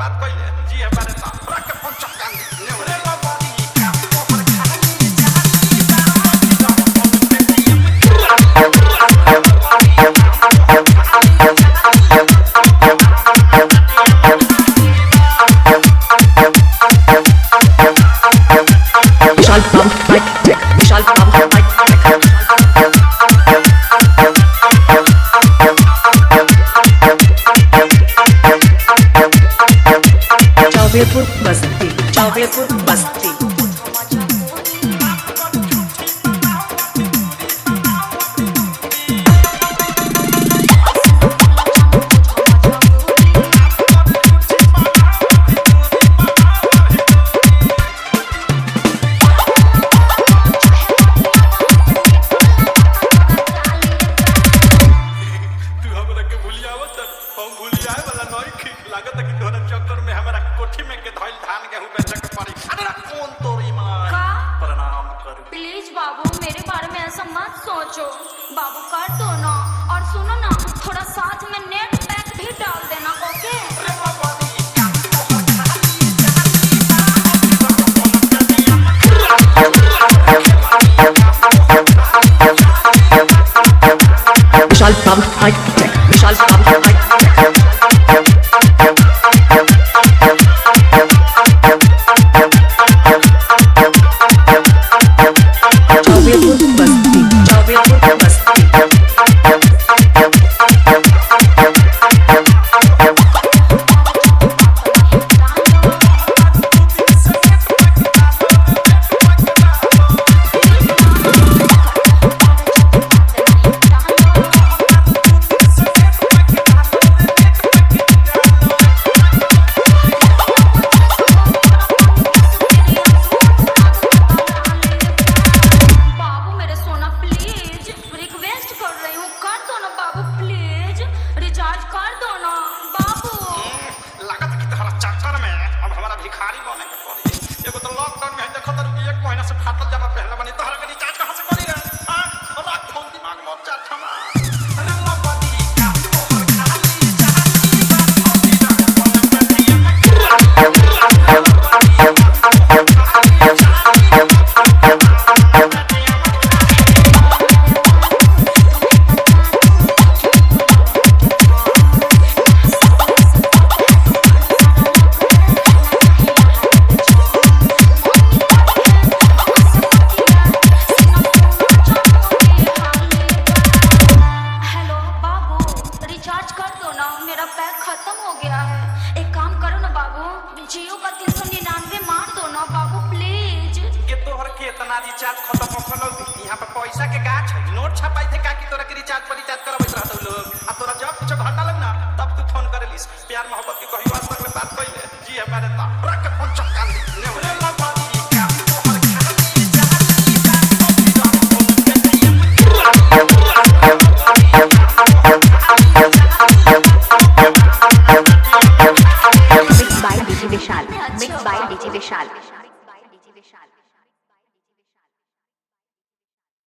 बात कइले जी हमारे साथ रख के फोन चक्का ने रे बाबी Vishal Pump Bike Tech. Vishal Pump Bike Tech. Chowbepur Basti. Chowbepur Basti. लागत कि तोरा चक्कर में हमरा कोठी में के धइल धान गेहूं बेचे के पड़ी अरे कौन तोरी मां का प्रणाम करू प्लीज बाबू मेरे बारे में ऐसा मत सोचो बाबू कर दो ना और सुनो ना थोड़ा साथ में नेट पैक भी डाल देना ओके अरे बाबा Vishal Pump Bike Tech. Vishal Pump Bike Tech. Chowbepur Basti. Chowbepur Basti. बाबू मेरे सोना प्लीज रिक्वेस्ट कर रही हूँ कर दो ना बाबू प्लीज रिचार्ज कर दो ना बाबू लागत कि तोरा चक्कर में अब हमारा भिखारी बने के पड़ी एगो तो लॉकडाउन में देखो तो एक महीना से फाटल जमा पहले बनी तोहरा के रिचार्ज कहां से करी रे हां राख फोन दिमाग में चाट हमा अरे लपदी का तोहर खाली हेलो बाबू रिचार्ज कर दो ना मेरा पैक खत्म हो गया है एक काम करो ना बाबू जियो का 399 मार दो ना बाबू प्लीज ये तोहर के इतना रिचार्ज खत्म होखलो यहां पे पैसा के गाछ है नोट छपाई थे का कि तोरा के रिचार्ज पर रिचार्ज करबैत रहत लोग आ तोरा जब कुछ घटा लग ना तब तू फोन करेलिस प्यार मोहब्बत की कही बात तक बात कइले जी हमारे ता रख के फोन चक्का ने